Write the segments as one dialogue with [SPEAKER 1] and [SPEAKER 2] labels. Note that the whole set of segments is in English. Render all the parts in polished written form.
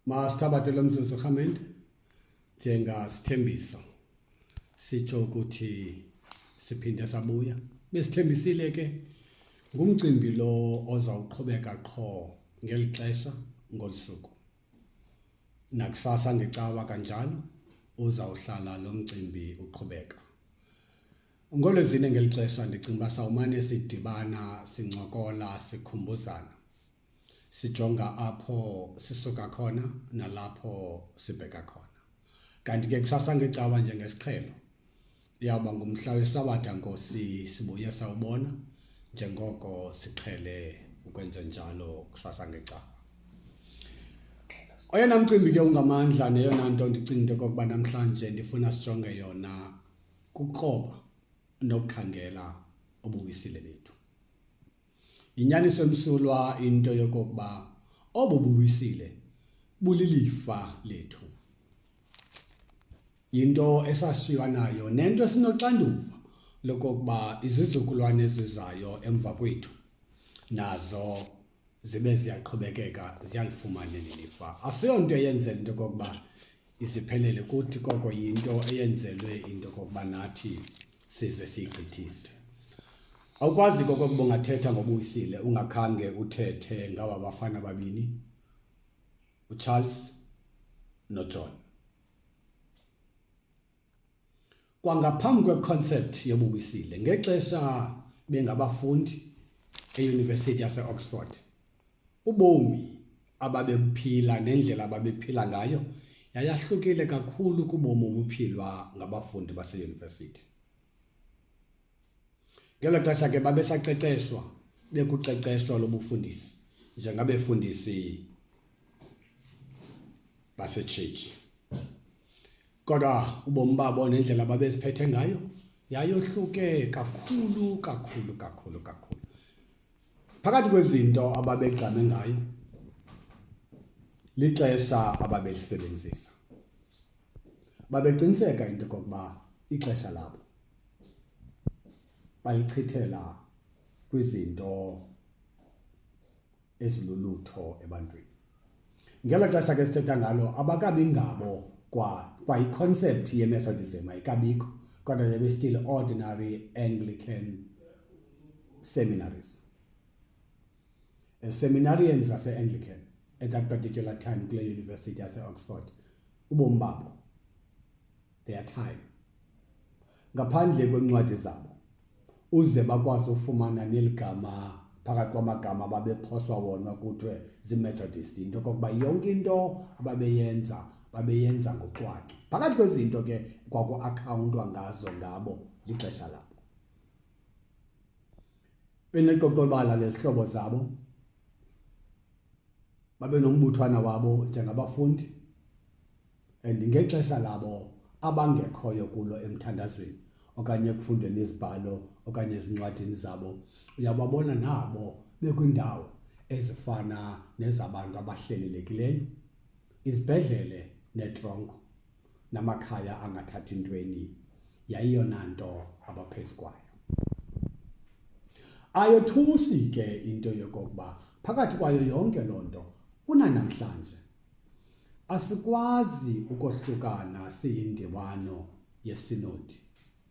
[SPEAKER 1] Masithabathe lo mzuzu rhamente njengasithembiso sitsho ukuthi siphinde sabuya besithembisile ke ngumcimbi lo ozawuqhubeka qho ngeli xesha ngolusuku nakusasa ngecawa kanjalo uzawuhlala lo mcimbi uqhubeka ngolwezine ngeli xesha ndicinga uba sawumane sidibana sincokola sikhumbuzana sijonga apho sisuka khona nalapho sibheka khona kanti ke kusasa ngecawa njengesiqhelo iyawuba ngumhla wesabatha nkosi sibuye sawubona njengoko siqhele ukwenza njalo kusasa ngecawa oyena mcimbi ke ungamandla neyona nto ndicinga into kokuba namhlanje ndifuna sijonge yona kukroba nokukhangela ubuwisile bethu inyaniso emsulwa into yokokuba obubuwisile bulilifa lethu into esashiywa nayo nento esinoxanduva lokokuba izizukulwane ezizayo emva kwethu nazo zibe ziyaqhubekeka ziyalifumana lelifa asiyonto eyenzela into kokuba iziphelele kuthi koko yinto eyenzelwe into kokuba nathi size siyigqithise awukwazi kokokuba ungathetha ngobuwisile ungakhange uthethe ngaba bafana babini uCharles noJohn kwangaphambi kweconcept yobuwisile ngexesha bengabafundi eUniversity yase-Oxford ubomi ababephila nendlela ababephila ngayo yayahlukile kakhulu kubomi obuphilwa ngabafundi baseyunivesithi ngelo xesha ke babesaqeqeshwa bekuqeqeshwa lobufundisi njengabefundisi basechurch kodwa ubomi babo nendlela babeziphethe ngayo yayohluke kakhulu phakathi kwezinto ababegqame ngayo lixesha ababelisebenzisa babeqiniseka into kokuba ixesha labo balichithela kwizinto ezilulutho ebantwini ngelo xesha ke sithetha ngalo abakabi ngabo kwa iconcept ye-Methodism ayikabikho kodwa they were still ordinary Anglican seminaries seminarians zase-Anglican at that particular time kule University yase-Oxford ubomi babo their time ngaphandle kwencwadi zabo uze bakwazi ufumana neligama phakathi kwamagama babephoswa wona kuthiwe zi-Methodist into kokuba yonke into babeyenza ngocwaco phakathi kwezinto ke kwaku-akhawuntwa ngazo ngabo lixesha labo beneqoqobala lezihlobo zabo babe nombuthwana wabo njengabafundi and ngexesha labo abangekhoyo kulo emthandazweni okanye ekufundeni izibhalo okanye ezincwadini zabo uyababona nabo bekwindawo ezifana nezabantu abahlelelekileyo izibhedlele netronko namakhaya angathathi ntweni yayiyona nto abaphezu kwayo ayothusi ke into yokokuba phakathi kwayo yonke loo nto kunanamhlanje asikwazi ukohlukana siyindiwano yesinodi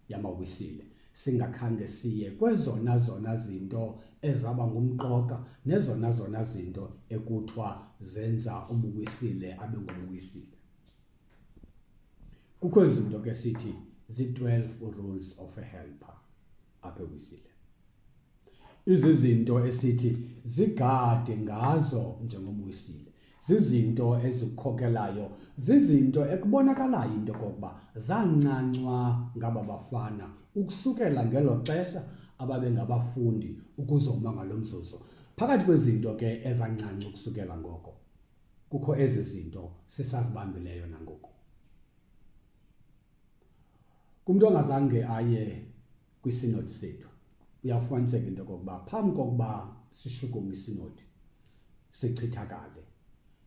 [SPEAKER 1] yamawisile singakhange siye kwezona zinto ezaba ngumqoka nezona zinto ekuthiwa zenza ubuwisile abe ngobuwisile kukho izinto ke sithi zi-12 rules of a helper apha ewisile izizinto esithi zigade ngazo njengomwisile zizinto ezikhokelayo zizinto ekubonakalayo into kokuba zancancwa ngaba bafana ukusukela ngelo xesha ababe ngabafundi ukuzoma ngalo mzuzu phakathi kwezinto ke ezancanca ukusukela ngoko kukho ezi zinto sisazibambileyo nangoku kumntu ongazange aye kwisinodi sethu uyafumaniseka into kokuba phambi kokuba sishukume isinodi sichithakale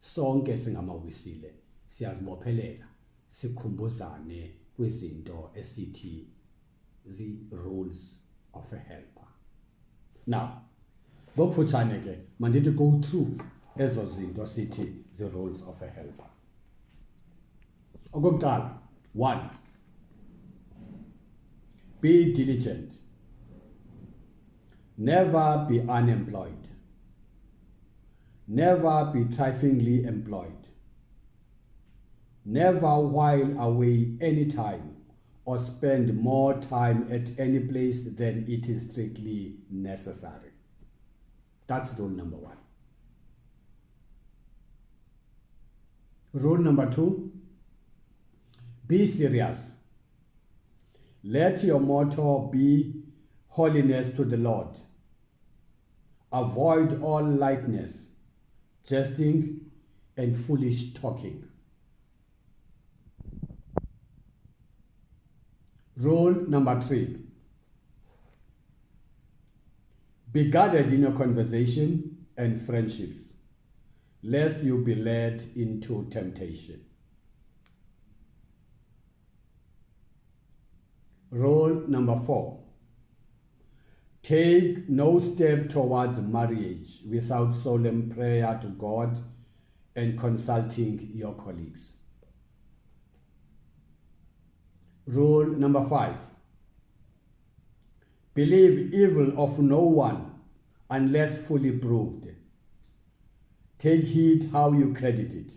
[SPEAKER 1] sonke singamawisile siyazibophelela sikhumbuzane kwizinto esithi zi-rules of a helper now ngokufutshane ke mandithi go through ezo zinto sithi the roles of a helper. Okokuqala, 1, be diligent. Never be unemployed. Never be triflingly employed. Never while away any time or spend more time at any place than it is strictly necessary. That's rule number 1. Rule number 2, be serious. Let your motto be holiness to the Lord. Avoid all lightness, jesting, and foolish talking. Rule number 3, be guarded in your conversation and friendships, lest you be led into temptation. Rule number 4, take no step towards marriage without solemn prayer to God and consulting your colleagues. Rule number 5, believe evil of no one unless fully proved. Take heed how you credit it.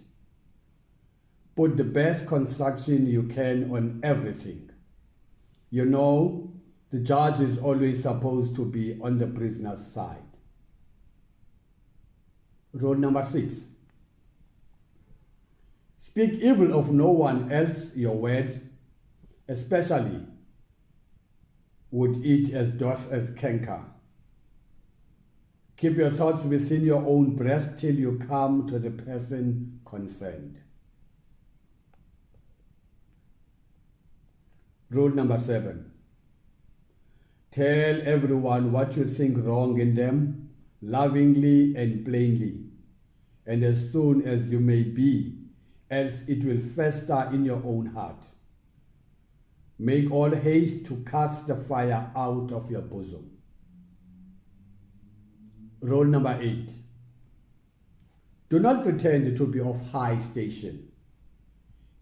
[SPEAKER 1] Put the best construction you can on everything. You know, the judge is always supposed to be on the prisoner's side. Rule number 6, speak evil of no one else your word, especially would it as doth as canker. Keep your thoughts within your own breast till you come to the person concerned. Rule number 7, tell everyone what you think wrong in them, lovingly and plainly, and as soon as you may be, else it will fester in your own heart. Make all haste to cast the fire out of your bosom. Rule number 8, do not pretend to be of high station.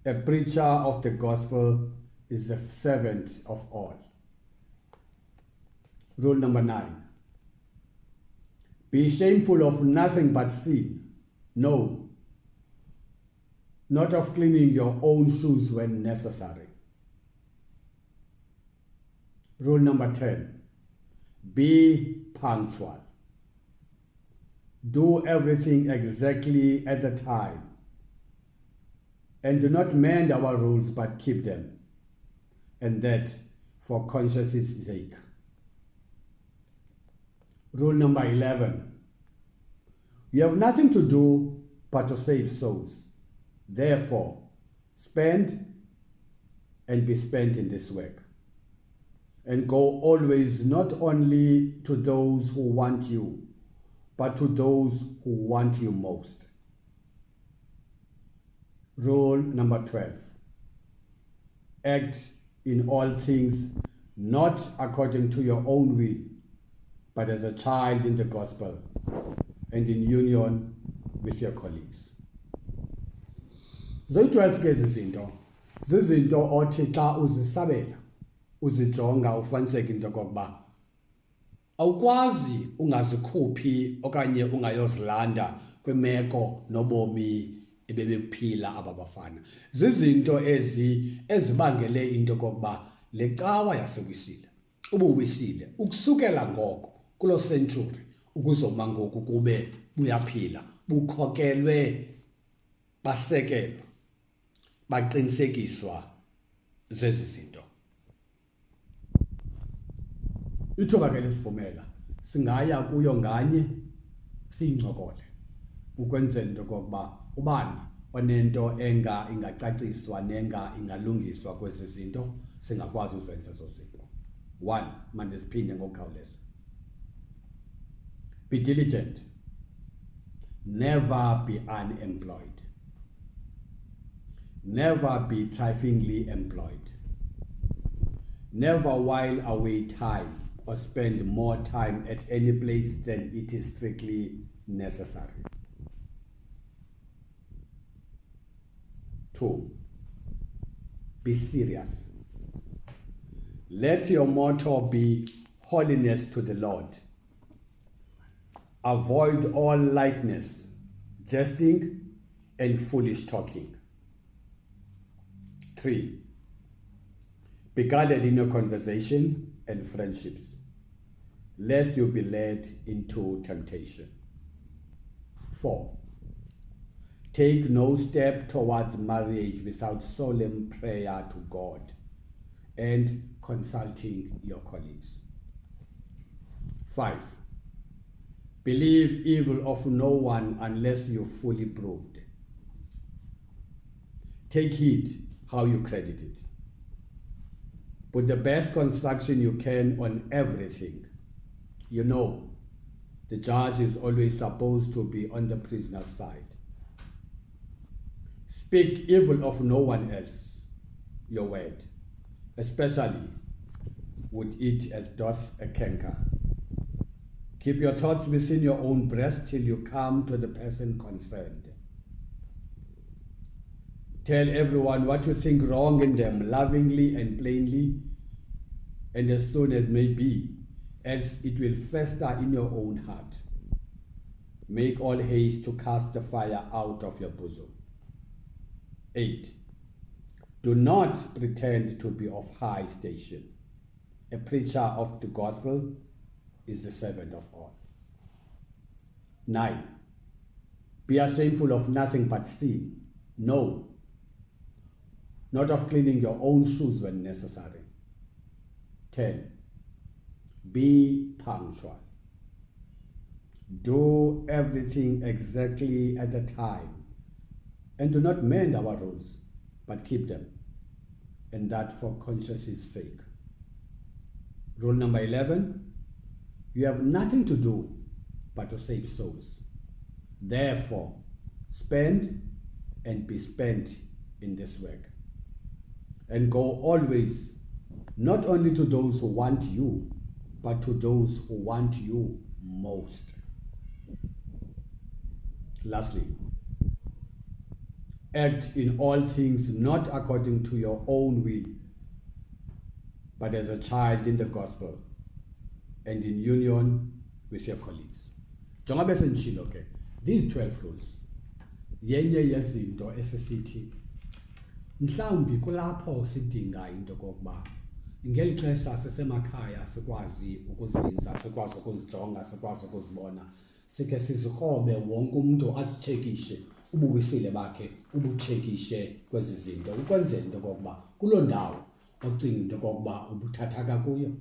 [SPEAKER 1] A preacher of the gospel is the servant of all. Rule number 9, be shameful of nothing but sin. No, not of cleaning your own shoes when necessary. Rule number 10, be punctual. Do everything exactly at the time. And do not mend our rules but keep them. And that for conscience's sake. Rule number 11, you have nothing to do but to save souls. Therefore, spend and be spent in this work. And go always not only to those who want you, but to those who want you most. Rule number 12, act in all things not according to your own will, but as a child in the gospel and in union with your colleagues. Zoyi-12 ke zizinto zizinto othi xa uzisabela uzijonga ufaniseke into kokuba awukwazi ungazikhuphi okanye ungayozilanda kwimeko nobomi ebebephila aba bafana. Zizinto ezibangele into kokuba le cawa yasewisile ubuwisile ukusukela ngoko kulo century ukuzoma ngoku kube buyaphila bukhokelwe basekelwa baqinisekiswa zezi zinto. Ithuba ke lesivumela singaya kuyo nganye siyincokole ukwenzela into kokuba ubani onento ingacaciswa ingalungiswa kwezi zinto singakwazi uzenza ezo zinto. 1, manje siphinde ngokukhawuleza. Be diligent. Never be unemployed. Never be triflingly employed. Never while away time or spend more time at any place than it is strictly necessary. 2, be serious. Let your motto be holiness to the Lord. Avoid all lightness, jesting, and foolish talking. 3, be guarded in your conversation and friendships, lest you be led into temptation. 4, take no step towards marriage without solemn prayer to God and consulting your colleagues. 5, believe evil of no one unless you're fully proved. Take heed how you credit it. Put the best construction you can on everything. You know, the judge is always supposed to be on the prisoner's side. Speak evil of no one else, your word, especially with it as doth a canker. Keep your thoughts within your own breast till you come to the person concerned. Tell everyone what you think wrong in them, lovingly and plainly, and as soon as may be, else it will fester in your own heart. Make all haste to cast the fire out of your bosom. 8, do not pretend to be of high station. A preacher of the gospel is the servant of all. 9, be shameful of nothing but sin. No, not of cleaning your own shoes when necessary. 10, be punctual. Do everything exactly at the time, and do not mend our rules, but keep them, and that for conscience's sake. Rule number 11, you have nothing to do but to save souls. Therefore, spend and be spent in this work. And go always, not only to those who want you, but to those who want you most. Lastly, act in all things not according to your own will, but as a child in the gospel and in union with your colleagues. Njengoba sendishilo ke, these 12 rules yenye yezinto esisithi mhlawumbi kulapho sidinga into kokuba ngeli xesha sisemakhaya sikwazi ukuzinza, sikwazi ukuzijonga, sikwazi ukuzibona, sikhe sizikrobe wonke umuntu azitshekishe ubuwisile bakhe, ubutshekishe kwezi zinto ukwenzela into kokuba kuloo ndawo ocinga into kokuba ubuthathaka kuyo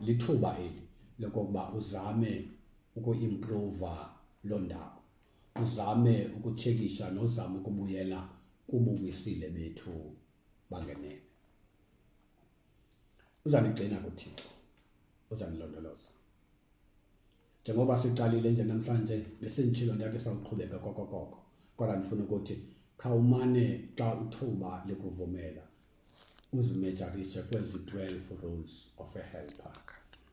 [SPEAKER 1] lithuba eli lokokuba uzame ukuimprova loo ndawo, uzame ukutshekisha nozama ukubuyela kubuwisile bethu bangenene. Uzanigcina kuThixo, uzanilondoloza. Njengoba siqalile nje namhlanje besenditshilo ndathi sawuqhubeka kokokoko, kodwa ndifuna ukuthi khawumane xa uthuba likuvumela uzimejarishe kwezi 12 rules of a helper.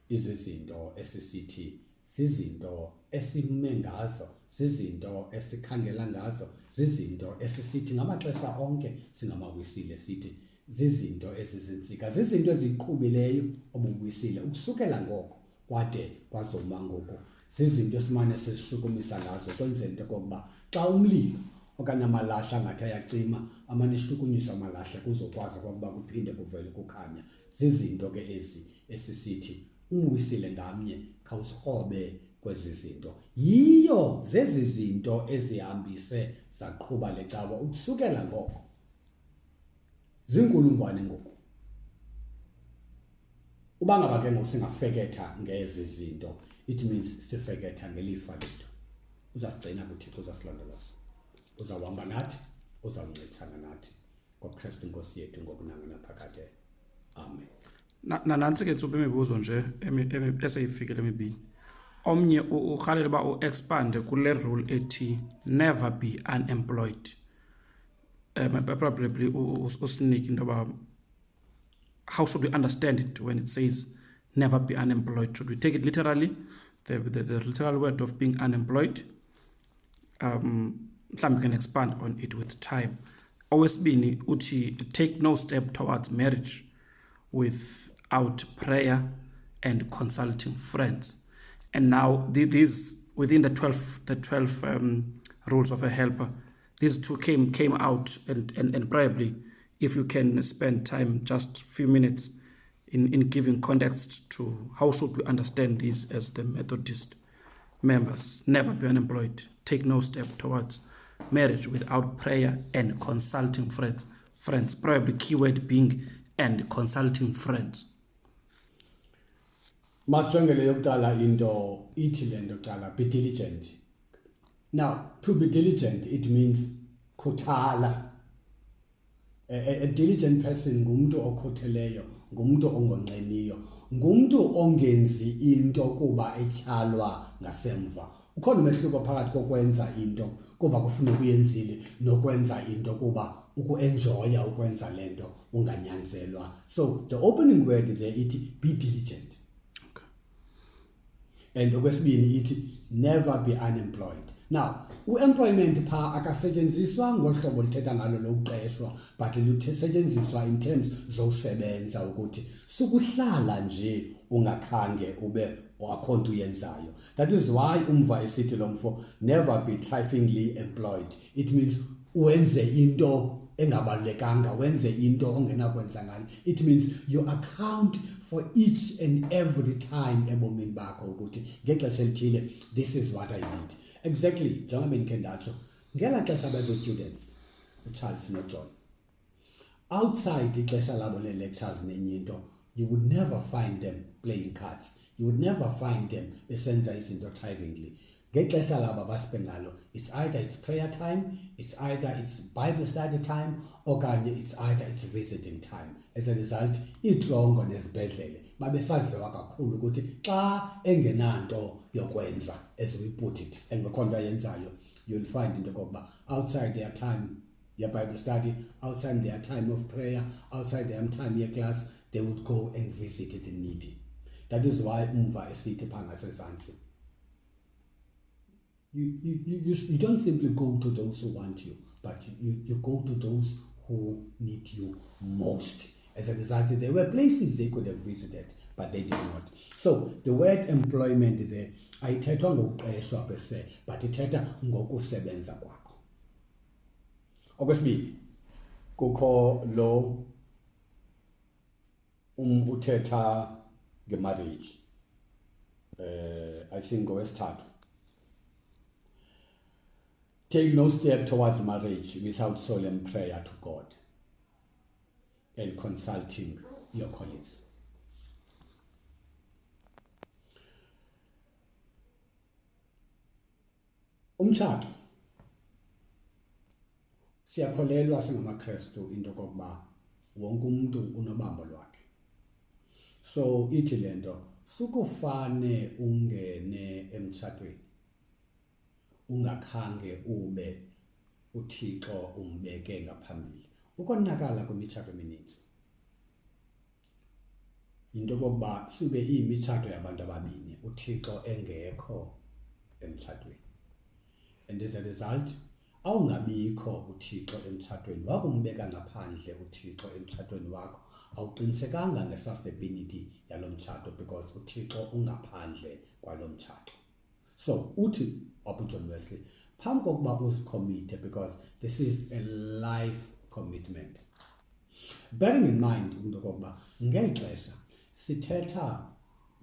[SPEAKER 1] Izizinto esisithi zizinto esime ngazo, zizinto esikhangela ngazo, zizinto esisithi ngamaxesha onke singamawisile sithi zizinto ezizintsika, zizinto eziqhubileyo obuwisile ukusukela ngoko kwade kwazoma ngoku, zizinto esimane sishukumisa ngazo kwenzela into kokuba xa umlilo okanye amalahle ngathi ayacima amane eshukunyiswa amalahle kuzokwazi kokuba kuphinde kuvele kukhanya. Zizinto ke ezi esisithi umwisile ngamnye khawusikrobe kwezi zinto. Yiyo zezi zinto ezihambise zaqhuba le cawa ukusukela ngoko zinkulungwane ngoku. Uba ngaba ke ngoku singafeketha ngezi zinto, it means sifeketha ngelifa lethu. Uzasigcina kuThixo, uzasilondoloza, uzawuhamba nathi, uzawuncedisana nathi ngoKristu Inkosi yethu ngokunanga naphakade. Amen.
[SPEAKER 2] Nanantsi ke ntsuku imibuzo nje eseyifikile emibini. Omnye urhalela uba u-expande kule rule ethi never be unemployed. Probably usinike into yoba how should we understand it when it says never be unemployed? Should we take it literally, the literal word of being unemployed? Mhlawumbi we can expand on it with time. Owesibini uthi take no step towards marriage without prayer and consulting friends. And now these within the 12 rules of a helper, these two came out, and probably if you can spend time, just a few minutes, in giving context to how should we understand these as the Methodist members. Never be unemployed. Take no step towards marriage without prayer and consulting friends. Friends, probably keyword being and consulting friends.
[SPEAKER 1] Masijongele yokuqala into ithi le nto kuqala, be diligent. Now, to be diligent, it means khuthala. A diligent person ngumuntu okhutheleyo, ngumuntu ongonqeniyo, ngumuntu ongenzi into kuba etyhalwa ngasemva. Ukhona umehluko phakathi kokwenza into kuba kufuneka uyenzile nokwenza into kuba ukuenjoya ukwenza lento unganyanzelwa. So the opening word there ithi be diligent.
[SPEAKER 2] Okay.
[SPEAKER 1] And okwesibini ithi never be unemployed. Now, employment pha akasetyenziswa ngohlobo lithetha ngalo lokuqeshwa, but lusetyenziswa in terms zokusebenza ukuthi sukuhlala nje ungakhange ube akho nto uyenzayo. That is why umva esithi lo mfo never be triflingly employed. It means wenze into engabalulekanga, wenze into ongenakwenza ngayo. It means you account for each and every time ebomini bakho ukuthi ngexesha elithile this is what I did. Exactly, njengoba bendikhe ndatsho ngela xesha bezo-students uCharles noJohn outside ixesha labo le-lectures nenye into, you would never find them playing cards, you would never find them besenza izinto triflingly. Ngexesha labo abasipendalo, it's either it's prayer time, it's either it's Bible study time, okanye it's either it's visiting time. As a result, iitrongo nezibhedlele babesaziwa kakhulu ukuthi xa engenanto yokwenza, as we put it, engekho nto ayenzayo, you'll find into yokokuba outside their time Bible study, outside their time of prayer, outside their time class, they would go and visit the needy. That is why umva esithi phaa ngasezantsi, you don't simply go to those who want you, but you go to those who need you most. As a result, there were places they could have visited, but they did not. So the word employment there, ayithethwa ngokuqeshwa per se, but ithetha ngokusebenza kwakho. Okwesibini, kukho lo uthetha ngemarriage. I think ngowesithathu. Take no step towards marriage without solemn prayer to God and consulting your colleagues. Umtshato, siyakholelwa singamaKrestu into kokuba wonke umuntu unobambo lwakhe. So ithi le nto sukufane ungene emtshatweni ungakhange ube uThixo umbeke ngaphambili. Ukonakala kwimitshato emininzi into kokuba sube iyimitshato yabantu ababini uThixo engekho emtshatweni. And as a result, awungabikho uThixo emtshatweni wakho, umbeka ngaphandle uThixo emtshatweni wakho, awuqinisekanga nge-sustainability yalo mtshato because uThixo ungaphandle kwalo mtshato. So uthi John Wesley, phambi kokuba uzicommit, because this is a life commitment. Bearing in mind into kokuba ngeli xesha sithetha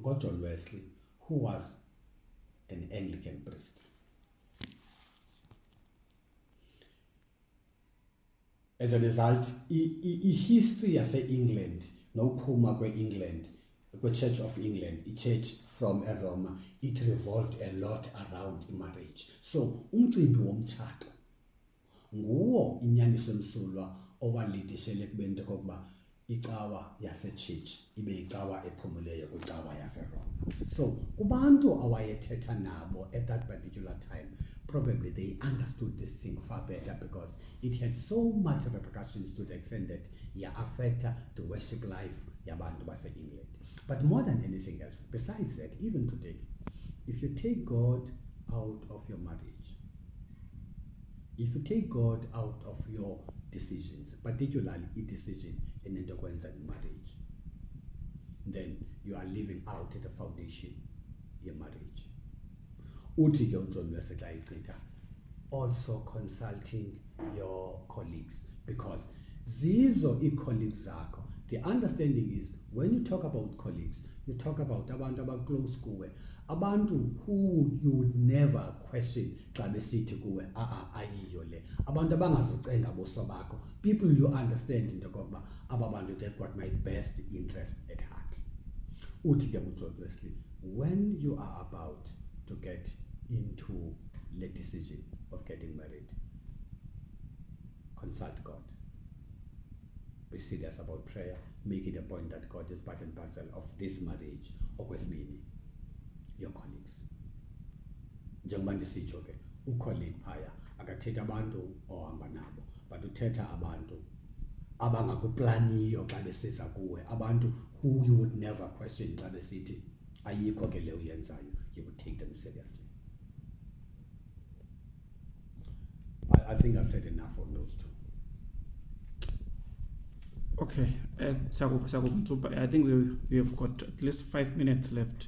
[SPEAKER 1] ngoJohn Wesley, who was an Anglican priest. As a result, history yase-England nokuphuma kwe-England, kwe-Church of England, i-Church from Roma, it revolved a lot around marriage. So umcimbi womtshato nguwo inyaniso emsulwa owalidishele ekubeni kokuba icawa yase-church ibe icawa ephumuleyo kwicawa yase-Roma. So kubantu awayethetha nabo at that particular time, probably they understood this thing far better because it had so much repercussions to the extent that affect the worship life yabantu base-England. But more than anything else, besides that, even today, if you take God out of your marriage, if you take God out of your decisions, particularly a decision in marriage. Then you are living out the foundation of marriage. Uthi ke uJohn Wesley xa echitha, also consulting your colleagues, because zizo ii-colleagues zakho. The understanding is when you talk about colleagues, you talk about abantu abaclose kuwe, abantu who you would never question xa besithi kuwe ayiyo le, abantu abangazucenga boso bakho, people you understand into yokokuba aba bantu they've got my best interest at heart. Uthi ke uJohn Wesley, when you are about to get into the decision of getting married, consult God. Be serious about prayer. Make it a point that God is part and parcel of this marriage. Okwesibini, your colleagues. Njengoba ndisitsho ke, ucolleague phaya akathetha abantu ohamba nabo, but uthetha abantu abangakuplaniyo xa besiza kuwe, abantu who you would never question xa besithi ayikho ke le uyenzayo. You would take them seriously. I think I've said enough on those two.
[SPEAKER 2] Okay, I think we have got at least 5 minutes left.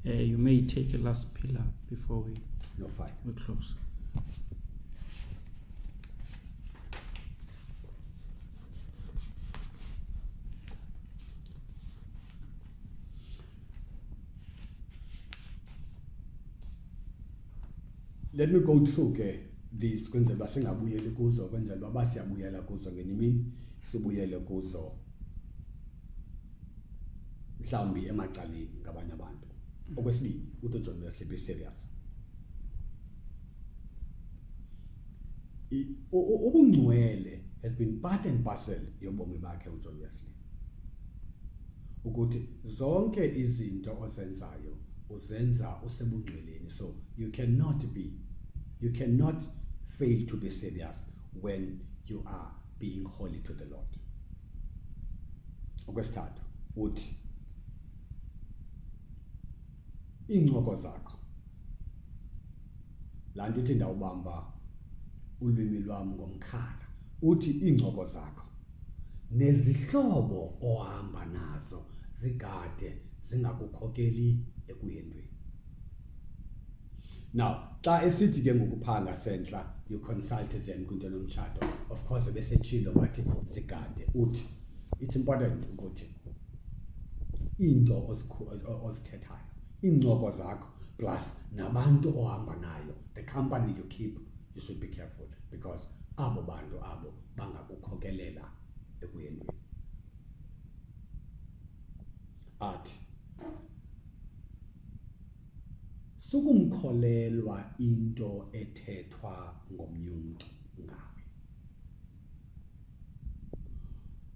[SPEAKER 2] You may take a last pillar before we close.
[SPEAKER 1] Let me go through these kwenzela uba singabuyeli kuzo, kwenzela uba siyabuyela kuzo ngenye imini sibuyele kuzo mhlawumbi emacaleni ngabanye abantu. Okwesibini, uJohn Wesley, be serious. Ubungcwele has been part and parcel yobomi bakhe uJohn Wesley. Ukuthi zonke izinto ozenzayo uzenza usebungcweleni, so you cannot fail to be serious when you are being holy to the Lord. Okwesithathu, uthi iincoko zakho, laa nto ithi ndawubamba ulwimi lwam ngomkhala, uthi iincoko zakho nezihlobo ohamba nazo zigade zingakukhokeli ekuyendweni. Now, xa esithi ke ngokuphanga sentla, you consult them kwinto nomtshato, of course besetshilo wathi zigade. Uthi it's important ukuthi into ozithethayo, iincoko zakho plus nabantu ohamba nayo, the company you keep, you should be careful, because abo bantu abo bangakukhokelela ekuyendweni. Athi sukumkholelwa into ethethwa ngomnye umntu ngawe.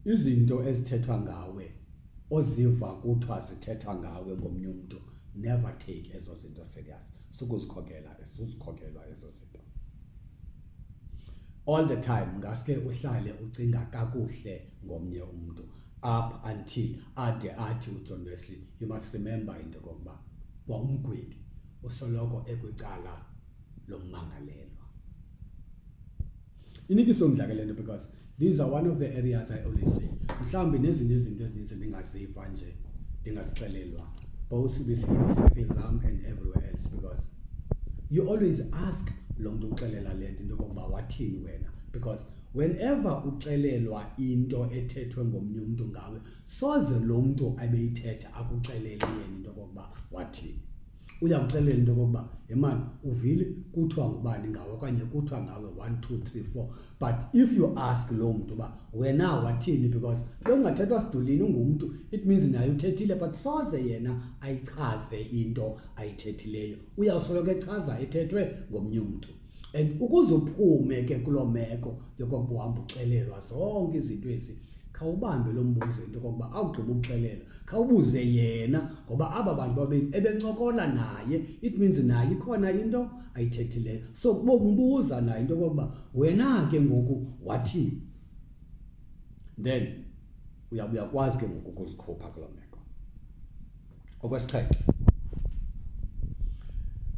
[SPEAKER 1] Izinto ezithethwa ngawe oziva kuthiwa zithethwa ngawe ngomnye umntu, never take ezo zinto serious. Sukuzikhokelwa ezo zinto. All the time ngaske uhlale ucinga kakuhle ngomnye umntu, up until ade athi uJohn Wesley, you must remember into yokokuba kwa umgwedi usoloko ekwicala lommangalelwa. Inikiso ngidlake lento, because these are one of the areas I always say, mhlawumbi nezinye izinto ezininzi ndingaziva nje, ndingazixelelwa, both within the circles zam and everywhere else, because you always ask lo mntu uxelela le nto into yokokuba wathini wena, because whenever uxelelwa into ethethwe ngomnye umntu ngawe, soze lo mntu abeyithetha akuxelele yena into yokokuba wathini. Uyakuxelela into yokokuba yemani uvile kuthiwa ngubani ngawe okanye kuthiwa ngawe 1 2 3 4, but if you ask lo mntu uba wena wathini, because bekungathethwa sidulini ungumntu, it means naye uthethile, but soze yena ayichaze into ayithethileyo, uyawusoloko echaza ethethwe ngomnye umntu. And ukuze uphume ke kuloo meko yokokuba uhamba uxelelwa zonke izinto ezi, khawubambe lo mbuzo into yokokuba awugqiba ukuxelela, khawubuze yena, ngoba aba bantu babeni ebencokola naye, it means naye ikhona into ayithethileyo. So bokumbuza naye into yokokuba wena ke ngoku wathini, then uyakwazi ke ngoku ukuzikhupha kuloo meko. Okwesixhenxe,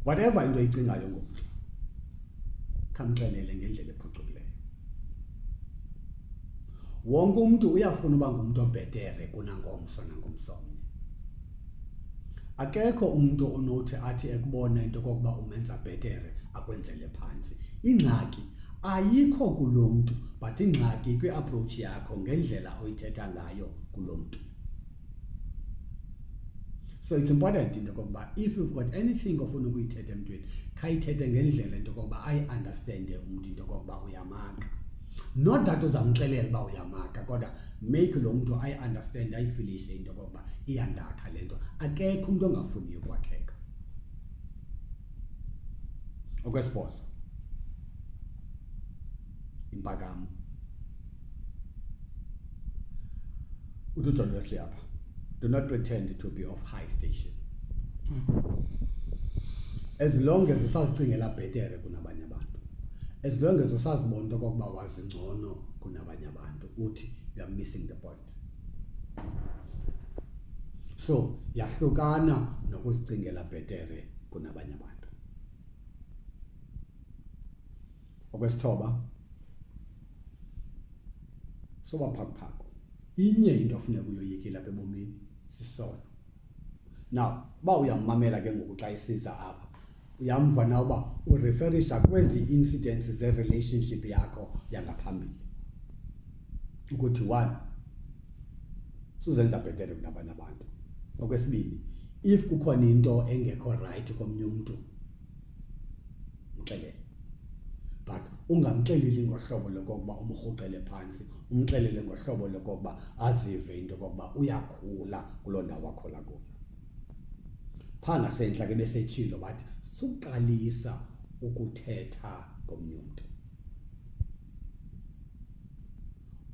[SPEAKER 1] whatever into oyicingayo ngomntu, khamxelele ngendlela ephucukileyo. wonke umuntu uyafuna uba ngumuntu obhetere kunangomso nangomsomnye. Akekho umuntu onothi athi ekubona into kokuba umenza bhetere akwenzele phansi. Ingxaki ayikho kulomuntu, but ingxaki kwi-approach yakho ngendlela oyithetha ngayo kulomuntu. So it's important into kokuba if you've got anything ofuna ukuyithetha emntwini, khayithethe ngendlela into kokuba understand umuntu into kokuba uyamaka. Not that uzamxelela uba uyamaka, kodwa make lo muntu understand, ayifilishe into kokuba iyandakha lento. Akekho umuntu ongafuni ukwakheka. Okwesibhozo, impakamo. Uthi John Wesley apha, do not pretend to be of high station. As long as usazicingela bhetere kunabanye abantu, as long as usazibona into kokuba wazi ngcono kunabanye abantu, uthi you are missing the point. So yahlukana nokuzicingela bhetere kunabanye abantu. Okwesithoba, soba phakphako. Inye into ofuneka uyoyikile apha ebomini sisono. Now ba uyamamela ke ngoku xa isiza apha, uyamva na uba ureferisha kwezi incidents ze relationship yakho yangaphambili ukuthi one, suzenza bhetere kunabanye abantu. Okwesibili, if kukhona into engekho right komnye umuntu, mxelele. But ungamxeleli ngohlobo lokuba umrhuqele phansi, umxelele ngohlobo lokuba azive into kokuba uyakhula kuloo ndawo akhola kuyo. Phanga sentla ke besetshilo bathi suqalisa ukuthetha komnye umuntu.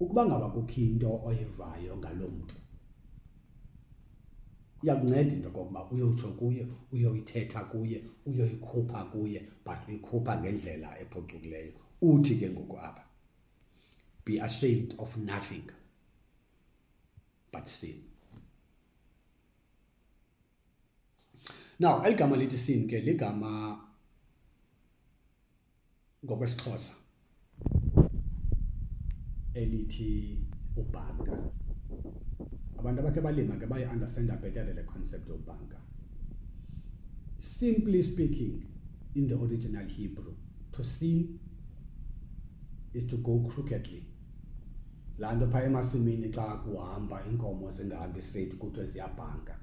[SPEAKER 1] Ukuba ngaba kukho into oyivayo ngalo muntu, iyakunceda into kokuba uyotsho kuye, uyoyithetha kuye, uyoyikhupha kuye, but uyikhupha ngendlela ephucukileyo. Uthi ke ngoku apha, be ashamed of nothing but sin. Now, eligama lithi sin ke ligama ngokwesiXhosa elithi ubhanka. Abantu abakhe balima ke baye understand better the concept of banka. Simply speaking, in the original Hebrew, to sin is to go crookedly. Lando pha emasimini xa kuhamba inkomo zingahambi straight kuthiwe ziyabhanka.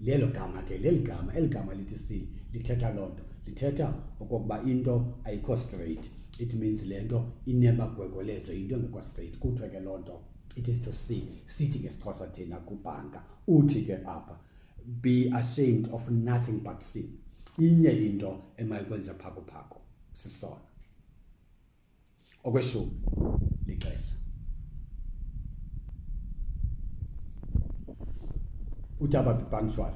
[SPEAKER 1] Lelo gama ke eligama lithi sin lithetha lonto. Lithetha okokuba into ayikho straight. It means lento inemagwegolezo, into engekho straight. Kuthiwe ke lonto, it is to sin. Sithi ngesixhosa thina kubhanka. Uthi ke apha, be ashamed of nothing but sin. Inye into emayikwenza phako sisono. Okweshumi, lixesha. Uthi aba be punctual.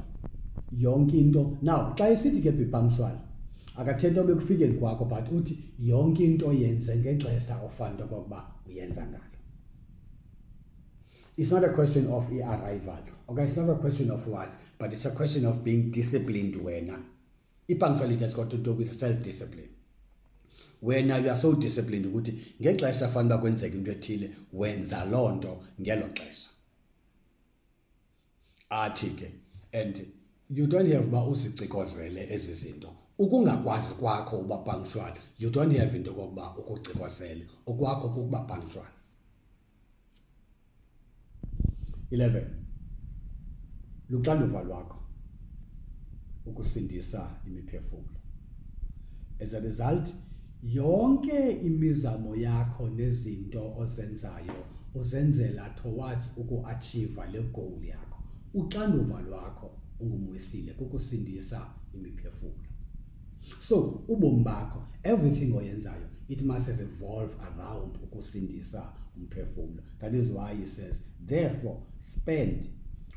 [SPEAKER 1] Yonke into, now xa isithi ke be punctual, akathethi obe kufikeni kwakho, but uthi yonke into yenze ngexesha ofanele okokuba uyenza ngalo. It's not a question of arrival. Okay, it's not a question of what, but it's a question of being disciplined wena. Punctuality has got to do with self-discipline. Wena you are so disciplined ukuthi ngexesha fanele kwenzeke into ethile, wenza lonto ngelo xesha. Athi ke, and you don't have ba usixikozele ezi zinto. Ukungakwazi kwakho uba punctual, you don't have into kokuba ukuxikozele. Okwakho kukuba punctual. 11. Luxanduva lwakho ukusindisa imiphefumlo. As a result, yonke imizamo yakho nezinto ozenzayo uzenzela towards ukuachieve le goal yakho. Uxanduva lwakho ungumwisile kukusindisa imiphefumlo. So ubomi bakho, everything oyenzayo, it must revolve around ukusindisa umphefumlo. That is why he says, therefore spend,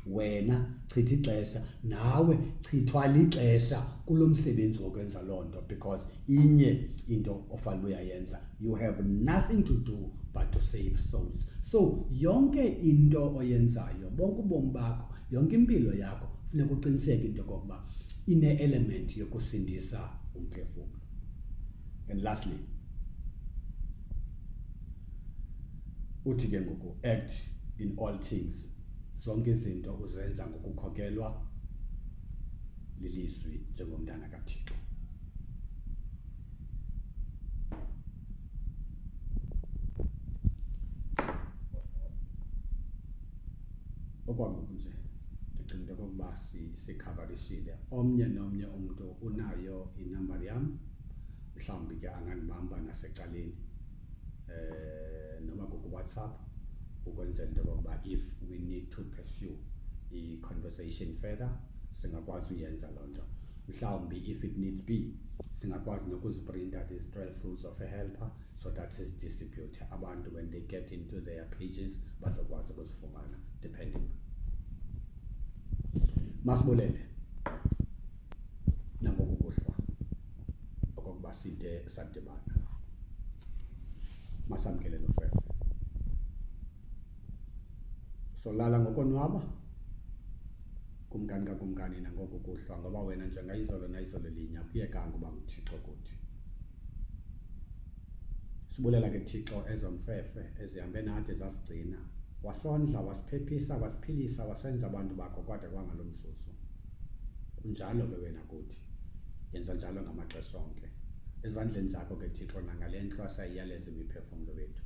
[SPEAKER 1] wena chitha ixesha, nawe chithwa lixesha kulo msebenzi wokwenza lonto, because inye into ofanele uyayenza, you have nothing to do but to save souls. So yonke into oyenzayo, bonke ubomi bakho, yonke impilo yakho, funeka uqiniseke into kokuba ine element yokusindisa umphefumlo. And lastly, uthi ke ngoku act in all things zonke izinto uzenza ngokukhokelwa lilizwi njengomntana kaThixo. Okwangoku nje ndicinga into okokuba sikhabarisile. Omnye nomnye umuntu unayo inumber yam, mhlawumbi ke angandibamba nasecaleni noma kuWhatsApp ukwenzela into okokuba if we need to pursue i-conversation further singakwazi uyenza loo nto. Mhlawumbi if it needs be singakwazi nokuziprinta these 12 rules of a helper so that sizidistribute abantu when they get into their pages bazokwazi ukuzifumana depending. Masibulele nangoku kuhlwa okokuba side sadibana. Masamkele nofefe. Solala ngokonwaba kumkani kakumkani nangoku kuhlwa ngoba wena njengayizolo nayizolo linya kuyekanga uba nguThixo kuthi. Sibulela ke Thixo ezomfefe ezihambe nathi zasigcina, wasondla, wasiphephisa, wasiphilisa, wasenza abantu bakho kwade kwangalomzuzu. Kunjalo ke wena kuthi, yenza njalo ngamaxesha onke. Ezandleni zakho ke Thixo nangale ntlwasa iyaleza imiphefumlo wethu.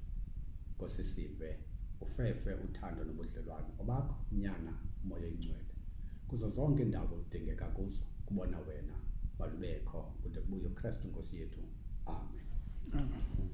[SPEAKER 1] Nkosi sive ufefe uthando nobudlelwano obakho unyana umoya oyingcwele. Kuzo zonke indawo kudingeka kuzo kubona wena malubekho kude kubuye uKristu Nkosi yethu. Amen.
[SPEAKER 2] Amen.